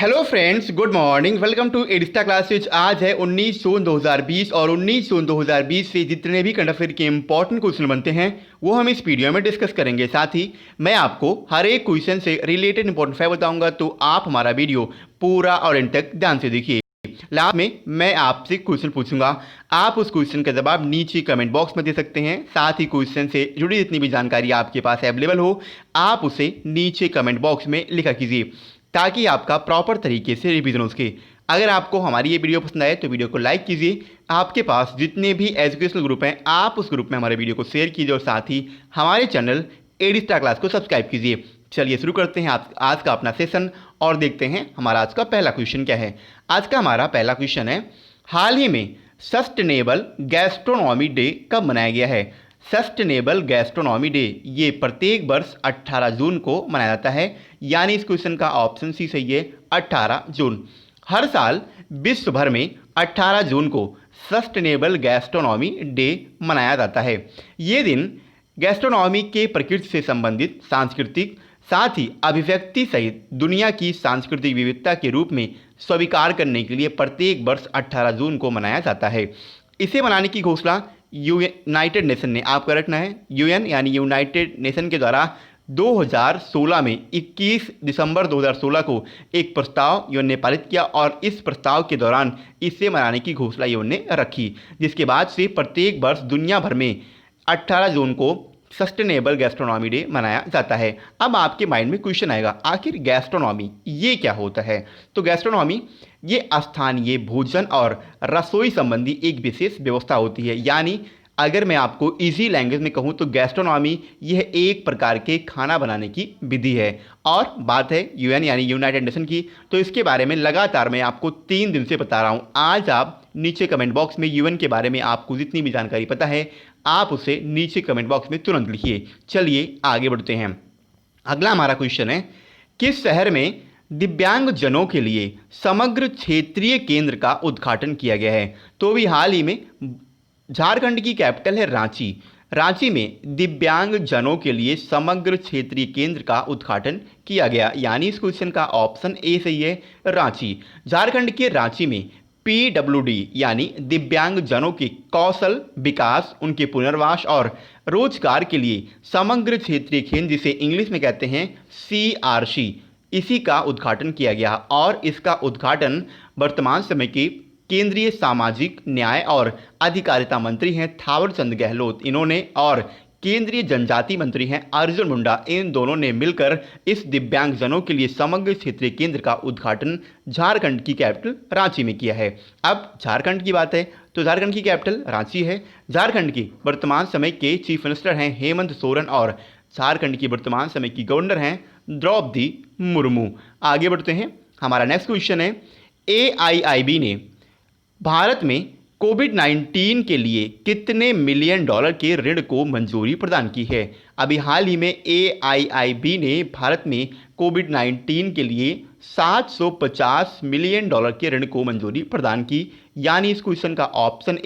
Hello friends, good morning. Welcome to Adista classes. आज है 19 जून 2020 और 19 जून 2020 से जितने भी करंट अफेयर के इंपॉर्टेंट क्वेश्चन बनते हैं वो हम इस वीडियो में डिस्कस करेंगे। साथ ही मैं आपको हर एक क्वेश्चन से रिलेटेड इंपॉर्टेंट फैक्ट बताऊंगा, तो आप हमारा वीडियो पूरा और एंड तक ध्यान से देखिए। लास्ट में मैं आपसे क्वेश्चन पूछूंगा, आप उस क्वेश्चन का जवाब नीचे कमेंट बॉक्स में दे सकते हैं। साथ ही क्वेश्चन से जुड़ी जितनी भी जानकारी आपके पास अवेलेबल हो, आप उसे नीचे कमेंट बॉक्स में लिखा कीजिए ताकि आपका प्रॉपर तरीके से रिवीजन हो सके। अगर आपको हमारी ये वीडियो पसंद आए तो वीडियो को लाइक कीजिए। आपके पास जितने भी एजुकेशनल ग्रुप हैं आप उस ग्रुप में हमारे वीडियो को शेयर कीजिए और साथ ही हमारे चैनल एडिस्टा क्लास को सब्सक्राइब कीजिए। चलिए शुरू करते हैं आज का अपना सेशन और देखते हैं हमारा आज का पहला क्वेश्चन क्या है। आज का हमारा पहला क्वेश्चन है, हाल ही में सस्टेनेबल गैस्ट्रोनॉमी डे कब मनाया गया है। सस्टेनेबल गैस्ट्रोनॉमी डे ये प्रत्येक वर्ष 18 जून को मनाया जाता है, यानी इस क्वेश्चन का ऑप्शन सी सही है, 18 जून। हर साल विश्व भर में 18 जून को सस्टेनेबल गैस्ट्रोनॉमी डे मनाया जाता है। ये दिन गैस्ट्रोनॉमी के प्रकृति से संबंधित सांस्कृतिक साथ ही अभिव्यक्ति सहित दुनिया की सांस्कृतिक विविधता के रूप में स्वीकार करने के लिए प्रत्येक वर्ष 18 जून को मनाया जाता है। इसे मनाने की घोषणा यूनाइटेड नेशन ने, आपका रखना है यूएन यानी यूनाइटेड नेशन के द्वारा 2016 में 21 दिसंबर 2016 को एक प्रस्ताव यूएन ने पारित किया और इस प्रस्ताव के दौरान इसे मनाने की घोषणा यूएन ने रखी, जिसके बाद से प्रत्येक वर्ष दुनिया भर में 18 जून को सस्टेनेबल गैस्ट्रोनॉमी डे मनाया जाता है। अब आपके माइंड में क्वेश्चन आएगा, आखिर गैस्ट्रोनॉमी ये क्या होता है। तो गैस्ट्रोनॉमी ये स्थानीय भोजन और रसोई संबंधी एक विशेष व्यवस्था होती है। यानी अगर मैं आपको इजी लैंग्वेज में कहूँ तो गैस्ट्रोनॉमी यह एक प्रकार के खाना बनाने की विधि है। और बात है यूएन यानी यूनाइटेड नेशन की, तो इसके बारे में लगातार मैं आपको 3 दिन से बता रहा हूँ। आज आप नीचे कमेंट बॉक्स में यूएन के बारे में आपको जितनी भी जानकारी पता है आप उसे नीचे कमेंट बॉक्स में तुरंत लिखिए। चलिए आगे बढ़ते हैं। अगला हमारा क्वेश्चन है, किस शहर में दिव्यांग जनों के लिए समग्र क्षेत्रीय केंद्र का उद्घाटन किया गया है। तो भी हाल ही में झारखंड की कैपिटल है रांची। रांची में दिव्यांग जनों के लिए समग्र क्षेत्रीय केंद्र का उद्घाटन किया गया, यानी इस क्वेश्चन का ऑप्शन ए सही है, रांची। झारखंड के रांची में पीडब्ल्यूडी यानी दिव्यांग जनों के कौशल विकास, उनके पुनर्वास और रोजगार के लिए समग्र क्षेत्रीय केंद्र, जिसे इंग्लिश में कहते हैं सीआरसी, इसी का उद्घाटन किया गया। और इसका उद्घाटन वर्तमान समय के केंद्रीय सामाजिक न्याय और अधिकारिता मंत्री हैं थावरचंद गहलोत, इन्होंने, और केंद्रीय जनजाति मंत्री हैं अर्जुन मुंडा, इन दोनों ने मिलकर इस दिव्यांगजनों के लिए समग्र क्षेत्रीय केंद्र का उद्घाटन झारखंड की कैपिटल रांची में किया है। अब झारखंड की बात है तो झारखंड की कैपिटल रांची है। झारखंड की वर्तमान समय के चीफ मिनिस्टर हैं हेमंत सोरेन और झारखंड की वर्तमान समय की गवर्नर हैं द्रौपदी मुर्मू। आगे बढ़ते हैं। हमारा नेक्स्ट क्वेश्चन है, एआईआईबी ने भारत में कोविड-19 के लिए कितने मिलियन डॉलर के ऋण को मंजूरी प्रदान की है। अभी हाल ही में एआईआईबी ने भारत में कोविड-19 के लिए 750 मिलियन डॉलर के ऋण को मंजूरी प्रदान की, यानी इस क्वेश्चन का ऑप्शन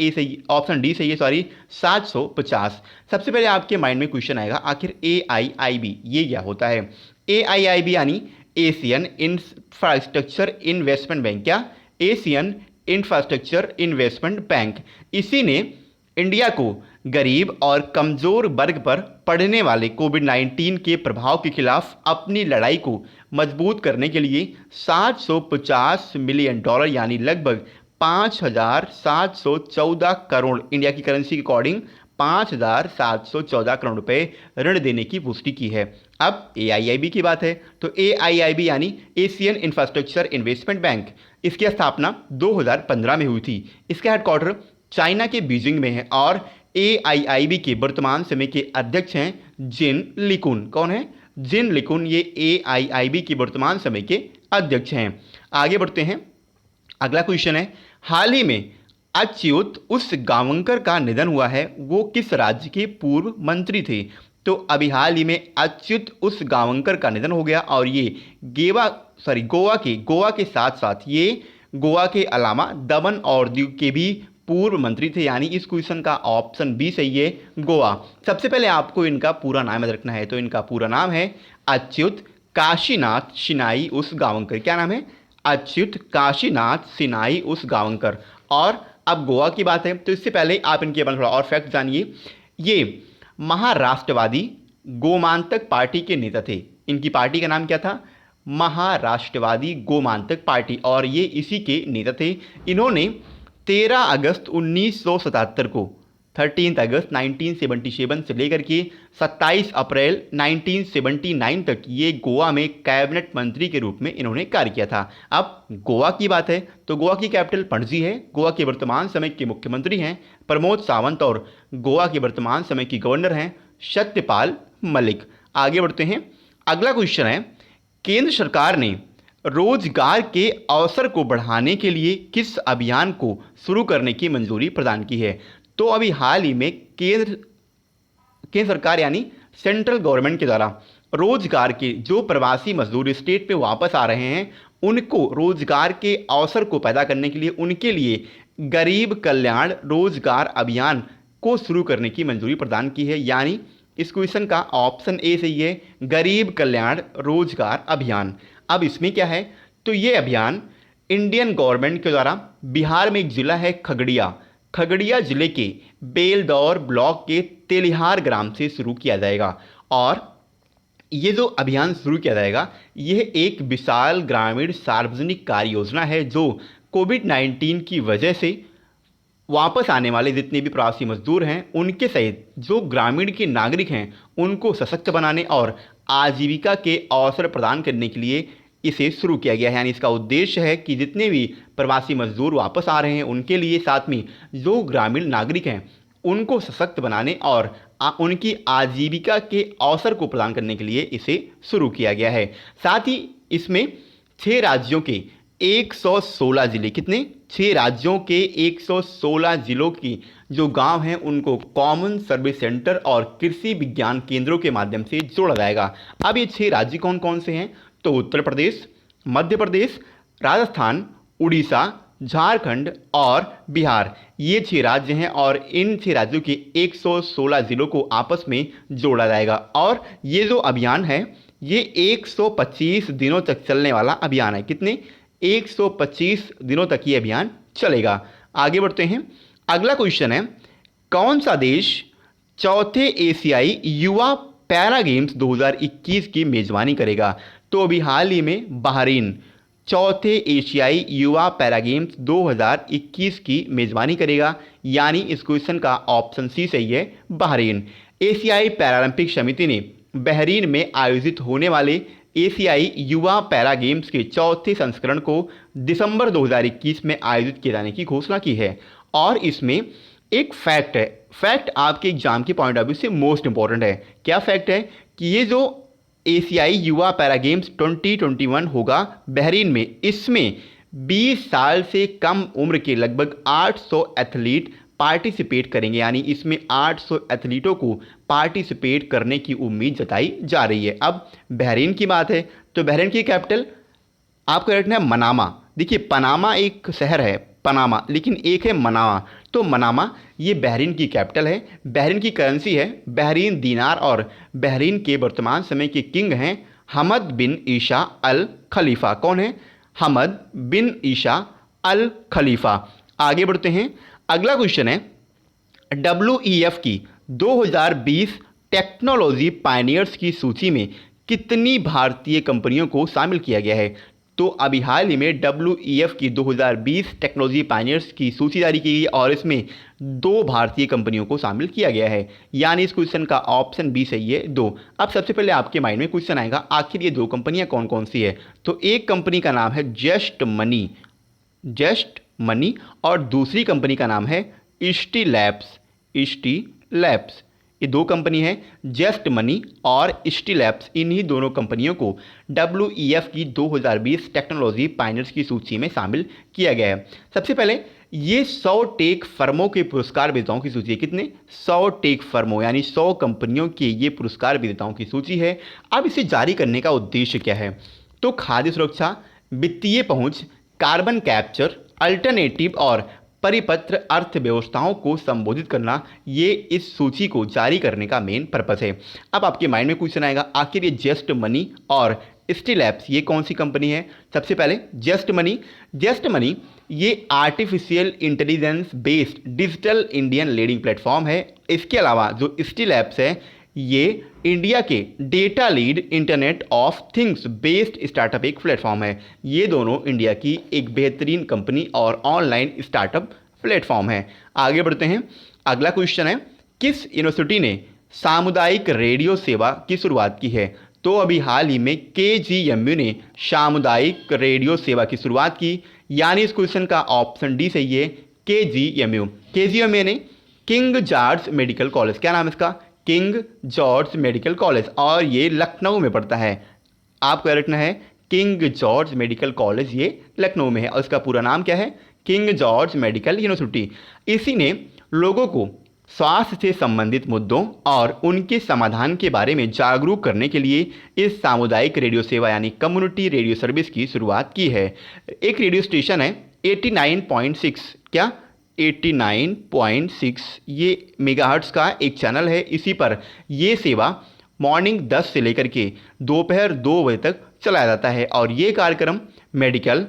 डी सही है, सॉरी 750। सबसे पहले आपके माइंड में क्वेश्चन आएगा, आखिर एआईआईबी ये क्या होता है। एआईआईबी यानी एशियन इंफ्रास्ट्रक्चर इन्वेस्टमेंट बैंक, क्या एशियन इंफ्रास्ट्रक्चर इन्वेस्टमेंट बैंक। इसी ने इंडिया को गरीब और कमजोर वर्ग पर पड़ने वाले कोविड-19 के प्रभाव के खिलाफ अपनी लड़ाई को मजबूत करने के लिए 750 मिलियन डॉलर यानी लगभग 5,714 करोड़, इंडिया की करेंसी के अकॉर्डिंग 5,714 करोड़ रुपए ऋण देने की पुष्टि की है। अब एआईआईबी की बात है तो एआईआईबी यानी एशियन इंफ्रास्ट्रक्चर इन्वेस्टमेंट बैंक, इसकी स्थापना 2015 में हुई थी। इसका हेडक्वार्टर चाइना के बीजिंग में है और एआईआईबी के वर्तमान समय के अध्यक्ष हैं जिन लिकुन। कौन है? जिन लिकुन, ये एआईआईबी के वर्तमान समय के अध्यक्ष हैं। आगे बढ़ते हैं। अगला क्वेश्चन है, हाल ही में अच्युत उस गावंकर का निधन हुआ है, वो किस राज्य के पूर्व मंत्री थे। तो अभी हाल ही में अच्युत उस गावंकर का निधन हो गया और ये गोवा के साथ साथ ये गोवा के अलावा दमन और दीव के भी पूर्व मंत्री थे, यानी इस क्वेश्चन का ऑप्शन बी सही है, गोवा। सबसे पहले आपको इनका पूरा नाम याद रखना है, तो इनका पूरा नाम है अच्युत काशीनाथ शिनाई उस गावंकर। क्या नाम है? अच्युत काशीनाथ सिनाई उस गावंकर। और अब गोवा की बात है, तो इससे पहले आप इनके बारे में थोड़ा और फैक्ट जानिए। ये महाराष्ट्रवादी गोमांतक पार्टी के नेता थे। इनकी पार्टी का नाम क्या था? महाराष्ट्रवादी गोमांतक पार्टी, और ये इसी के नेता थे। इन्होंने 13 अगस्त 1977 को 13 अगस्त 1977 से लेकर के 27 अप्रैल 1979 तक ये गोवा में कैबिनेट मंत्री के रूप में इन्होंने कार्य किया था। अब गोवा की बात है तो गोवा की कैपिटल पणजी है। गोवा के वर्तमान समय के मुख्यमंत्री हैं प्रमोद सावंत, और गोवा के वर्तमान समय की गवर्नर हैं सत्यपाल मलिक। आगे बढ़ते हैं, अगला क्वेश्चन है, केंद्र सरकार ने रोजगार के अवसर को बढ़ाने के लिए किस अभियान को शुरू करने की मंजूरी प्रदान की है? तो अभी हाल ही में केंद्र सरकार यानी सेंट्रल गवर्नमेंट के द्वारा रोजगार के जो प्रवासी मजदूर स्टेट पे वापस आ रहे हैं उनको रोजगार के अवसर को पैदा करने के लिए उनके लिए गरीब कल्याण रोजगार अभियान को शुरू करने की मंजूरी प्रदान की है। यानी इस क्वेश्चन का ऑप्शन ए सही है, गरीब कल्याण रोजगार अभियान। अब इसमें क्या है, तो ये अभियान इंडियन गवर्नमेंट के द्वारा बिहार में एक जिला है खगड़िया जिले के बेलदौर ब्लॉक के तेलिहार ग्राम से शुरू किया जाएगा। और ये जो अभियान शुरू किया जाएगा यह एक विशाल ग्रामीण सार्वजनिक कार्य योजना है जो कोविड-19 की वजह से वापस आने वाले जितने भी प्रवासी मजदूर हैं उनके सहित जो ग्रामीण के नागरिक हैं उनको सशक्त बनाने और आजीविका के अवसर प्रदान करने के लिए इसे शुरू किया गया है। यानी इसका उद्देश्य है कि जितने भी प्रवासी मजदूर वापस आ रहे हैं उनके लिए, साथ में जो ग्रामीण नागरिक हैं उनको सशक्त बनाने और उनकी आजीविका के अवसर को प्रदान करने के लिए इसे शुरू किया गया है। साथ ही इसमें 6 राज्यों के 116 जिले, कितने? 6 राज्यों के 116 जिलों की जो गांव हैं उनको कॉमन सर्विस सेंटर और कृषि विज्ञान केंद्रों के माध्यम से जोड़ा जाएगा। अब ये 6 राज्य कौन कौन से हैं? तो उत्तर प्रदेश, मध्य प्रदेश, राजस्थान, उड़ीसा, झारखंड और बिहार, ये 6 राज्य हैं और इन 6 राज्यों के 116 जिलों को आपस में जोड़ा जाएगा। और ये जो अभियान है ये 125 दिनों तक चलने वाला अभियान है। कितने? 125 दिनों तक ये अभियान चलेगा। आगे बढ़ते हैं, अगला क्वेश्चन है, कौन सा देश चौथे एशियाई युवा पैरा गेम्स 2021 की मेजबानी करेगा? तो अभी हाल ही में बहरीन चौथे एशियाई युवा पैरा गेम्स 2021 की मेजबानी करेगा। यानी इस क्वेश्चन का ऑप्शन सी सही है, बहरीन। एशियाई पैरालंपिक समिति ने बहरीन में आयोजित होने वाले एशियाई युवा पैरा गेम्स के चौथे संस्करण को दिसंबर 2021 में आयोजित किए जाने की घोषणा की है। और इसमें एक फैक्ट है, फैक्ट आपके एग्जाम के पॉइंट ऑफ व्यू से मोस्ट इंपॉर्टेंट है। क्या फैक्ट है कि ये जो एशियाई युवा पैरा गेम्स 2021 होगा बहरीन में, इसमें 20 साल से कम उम्र के लगभग 800 एथलीट पार्टिसिपेट करेंगे। यानी इसमें 800 एथलीटों को पार्टिसिपेट करने की उम्मीद जताई जा रही है। अब बहरीन की बात है तो बहरीन की कैपिटल आपको रखना है मनामा। देखिए पनामा एक शहर है पनामा, लेकिन एक है मनामा। तो मनामा ये बहरीन की कैपिटल है। बहरीन की करेंसी है बहरीन दीनार और बहरीन के वर्तमान समय के किंग हैं हमद बिन ईसा अल खलीफा। कौन है? हमद बिन ईसा अल खलीफा। आगे बढ़ते हैं, अगला क्वेश्चन है, WEF की 2020 टेक्नोलॉजी पायनियर्स की सूची में कितनी भारतीय कंपनियों को शामिल किया गया है? तो अभी हाल ही में WEF की 2020 टेक्नोलॉजी पायनियर्स की सूची जारी की गई और इसमें 2 भारतीय कंपनियों को शामिल किया गया है। यानी इस क्वेश्चन का ऑप्शन बी सही है, 2। अब सबसे पहले आपके माइंड में क्वेश्चन आएगा आखिर ये 2 कंपनियां कौन कौन सी है? तो एक कंपनी का नाम है जस्ट मनी और दूसरी कंपनी का नाम है इष्टी लैब्स। ये 2 कंपनी है जस्ट मनी और इष्टी लैब्स। इन्हीं दोनों कंपनियों को WEF की 2020 टेक्नोलॉजी पायनियर्स की सूची में शामिल किया गया है। सबसे पहले ये 100 टेक फर्मों के पुरस्कार विजेताओं की सूची है। कितने? 100 टेक फर्मों यानी 100 कंपनियों के ये पुरस्कार विजेताओं की सूची है। अब इसे जारी करने का उद्देश्य क्या है? तो खाद्य सुरक्षा, वित्तीय पहुंच, कार्बन कैप्चर, अल्टरनेटिव और परिपत्र अर्थव्यवस्थाओं को संबोधित करना, ये इस सूची को जारी करने का मेन पर्पस है। अब आपके माइंड में क्वेश्चन आएगा आखिर ये जस्ट मनी और स्टिल एप्स ये कौन सी कंपनी है? सबसे पहले जस्ट मनी। जस्ट मनी ये artificial intelligence based digital Indian leading platform है। इसके अलावा जो स्टिल एप्स है ये इंडिया के data lead internet of things based startup एक प्लेटफॉर्म है। ये दोनों इंडिया की एक बेहतरीन कंपनी और ऑनलाइन स्टार्टअप प्लेटफॉर्म है। आगे बढ़ते हैं। अगला क्वेश्चन है, किस यूनिवर्सिटी ने सामुदायिक रेडियो सेवा की शुरुआत की है? तो अभी हाल ही में KGMU ने सामुदायिक रेडियो सेवा की शुरुआत की, यानी इस क्वेश्चन का ऑप्शन डी सही है, KGMU। KGMU ने किंग जॉर्ज मेडिकल कॉलेज, क्या नाम है इसका? किंग जॉर्ज मेडिकल कॉलेज, और ये लखनऊ में पड़ता है। आपको रखना है किंग जॉर्ज मेडिकल कॉलेज, ये लखनऊ में है और इसका पूरा नाम क्या है? King George medical university. इसी ने लोगों को स्वास्थ्य से संबंधित मुद्दों और उनके समाधान के बारे में जागरूक करने के लिए इस सामुदायिक रेडियो सेवा यानी कम्युनिटी रेडियो सर्विस की शुरुआत की है। एक रेडियो स्टेशन है 89.6, क्या 89.6 ये मेगाहर्ट्ज़ का एक चैनल है। इसी पर ये सेवा मॉर्निंग 10 से लेकर के दोपहर 2 बजे तक चलाया जाता है और ये कार्यक्रम मेडिकल,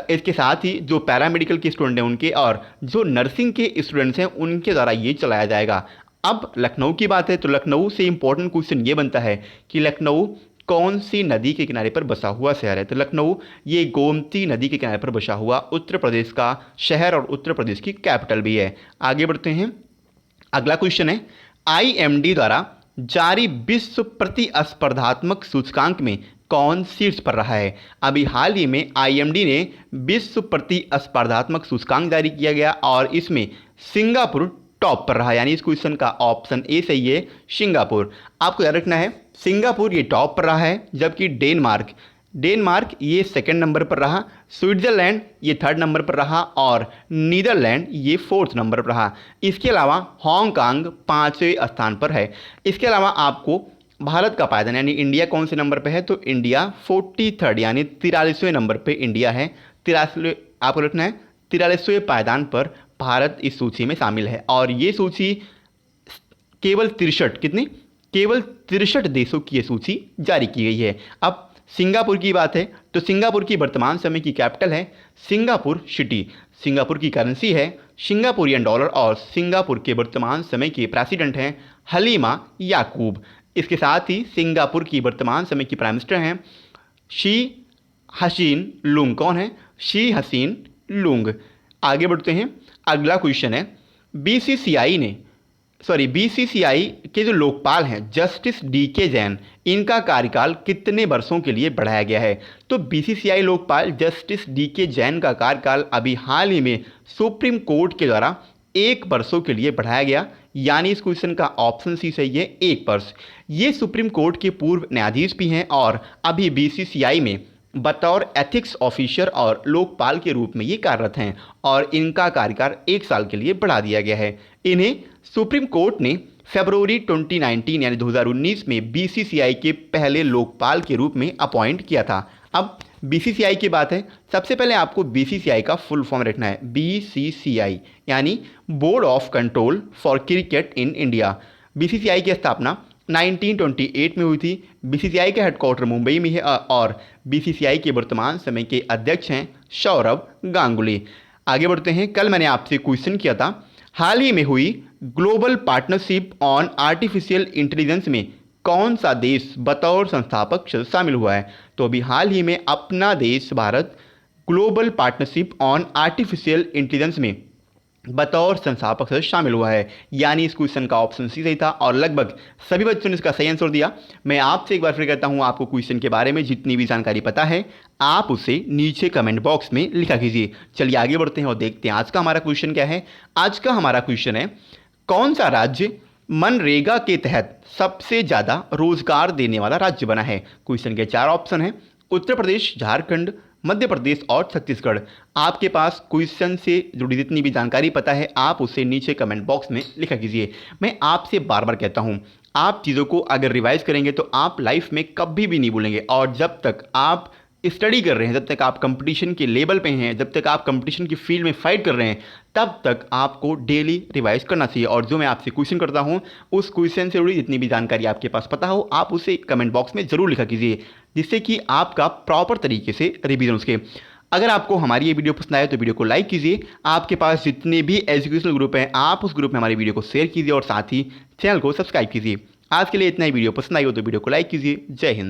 इसके साथ ही जो पैरामेडिकल के स्टूडेंट हैं उनके और जो नर्सिंग के स्टूडेंट्स हैं उनके द्वारा ये चलाया जाएगा। अब लखनऊ की बात है तो लखनऊ से इम्पोर्टेंट क्वेश्चन ये बनता है कि लखनऊ कौन सी नदी के किनारे पर बसा हुआ शहर है? तो लखनऊ ये गोमती नदी के किनारे पर बसा हुआ उत्तर प्रदेश का शहर और उत्तर प्रदेश की कैपिटल भी है। आगे बढ़ते हैं। अगला क्वेश्चन है, IMD द्वारा जारी विश्व प्रतिस्पर्धात्मक सूचकांक में कौन शीर्ष पर रहा है? अभी हाल ही में IMD ने विश्व प्रतिस्पर्धात्मक सूचकांक जारी किया गया और इसमें सिंगापुर टॉप पर रहा, यानी इस क्वेश्चन का ऑप्शन ए सही है, सिंगापुर। आपको याद रखना है सिंगापुर ये टॉप पर रहा है, जबकि डेनमार्क ये सेकंड नंबर पर रहा, स्विट्जरलैंड ये थर्ड नंबर पर रहा और नीदरलैंड ये फोर्थ नंबर पर रहा। इसके अलावा हांगकांग 5वें स्थान पर है। इसके अलावा आपको भारत का पायदान यानी इंडिया कौन से नंबर पर है? तो इंडिया 43rd यानी 43वें नंबर पर इंडिया है। 43, आपको रखना है 43वें पायदान पर भारत इस सूची में शामिल है और ये सूची केवल 63 देशों की ये सूची जारी की गई है। अब सिंगापुर की बात है तो सिंगापुर की वर्तमान समय की कैपिटल है सिंगापुर सिटी। सिंगापुर की करेंसी है सिंगापुरियन डॉलर और सिंगापुर के वर्तमान समय के प्रेसिडेंट हैं हलीमा याकूब। इसके साथ ही सिंगापुर की वर्तमान समय की प्राइम मिनिस्टर हैं शी हसीन लुंग। कौन है? शी हसीन लुंग। आगे बढ़ते हैं। अगला क्वेश्चन है, बीसीसीआई के जो लोकपाल हैं जस्टिस DK जैन, इनका कार्यकाल कितने वर्षों के लिए बढ़ाया गया है? तो BCCI Lokpal justice DK Jain का कार्यकाल अभी हाल ही में सुप्रीम कोर्ट के द्वारा 1 वर्षों के लिए बढ़ाया गया, यानी इस क्वेश्चन का ऑप्शन सी सही है, 1 वर्ष। ये सुप्रीम कोर्ट के पूर्व न्यायाधीश भी हैं और अभी बीसीसीआई में बतौर एथिक्स ऑफिसर और लोकपाल के रूप में ये कार्यरत हैं और इनका कार्यकाल 1 साल के लिए बढ़ा दिया गया है। इन्हें सुप्रीम कोर्ट ने फरवरी 2019 यानी 2019 में बीसीसीआई के पहले लोकपाल के रूप में अपॉइंट किया था। अब बीसीसीआई की बात है, सबसे पहले आपको बीसीसीआई का फुल फॉर्म रखना है, BCCI यानी board of control for cricket in India. BCCI की स्थापना 1928 में हुई थी। बीसीसीआई का हेडक्वार्टर मुंबई में है और बीसीसीआई के वर्तमान समय के अध्यक्ष हैं सौरभ गांगुली। आगे बढ़ते हैं। कल मैंने आपसे क्वेश्चन किया था, हाल ही में हुई global partnership on artificial intelligence में कौन सा देश बतौर संस्थापक शामिल हुआ है? तो अभी हाल ही में अपना देश Bharat global partnership on artificial intelligence में बतौर संस्थापक सदस्य शामिल हुआ है, यानी इस क्वेश्चन का ऑप्शन सी सही था और लगभग सभी बच्चों ने इसका सही आंसर दिया। मैं आपसे एक बार फिर कहता हूं, आपको क्वेश्चन के बारे में जितनी भी जानकारी पता है आप उसे नीचे कमेंट बॉक्स में लिखा कीजिए। चलिए आगे बढ़ते हैं और देखते हैं आज का हमारा क्वेश्चन क्या है। आज का हमारा क्वेश्चन है, कौन सा राज्य मनरेगा के तहत सबसे ज़्यादा रोजगार देने वाला राज्य बना है? क्वेश्चन के 4 ऑप्शन हैं, उत्तर प्रदेश, झारखंड, मध्य प्रदेश और छत्तीसगढ़। आपके पास क्वेश्चन से जुड़ी जितनी भी जानकारी पता है आप उसे नीचे कमेंट बॉक्स में लिखा कीजिए। मैं आपसे बार बार कहता हूं, आप चीज़ों को अगर रिवाइज करेंगे तो आप लाइफ में कभी भी नहीं भूलेंगे और जब तक आप स्टडी कर रहे हैं, जब तक आप कंपटीशन के लेवल पे हैं, जब तक आप कंपटीशन की फील्ड में फाइट कर रहे हैं, तब तक आपको डेली रिवाइज करना चाहिए। और जो मैं आपसे क्वेश्चन करता हूं उस क्वेश्चन से जुड़ी जितनी भी जानकारी आपके पास पता हो आप उसे कमेंट बॉक्स में ज़रूर लिखा कीजिए। जिससे कि आपका प्रॉपर तरीके से रिवीजन उसके। अगर आपको हमारी ये वीडियो पसंद आए तो वीडियो को लाइक कीजिए। आपके पास जितने भी एजुकेशनल ग्रुप हैं आप उस ग्रुप में हमारी वीडियो को शेयर कीजिए और साथ ही चैनल को सब्सक्राइब कीजिए। आज के लिए इतना ही। वीडियो पसंद आई हो तो वीडियो को लाइक कीजिए। जय हिंद।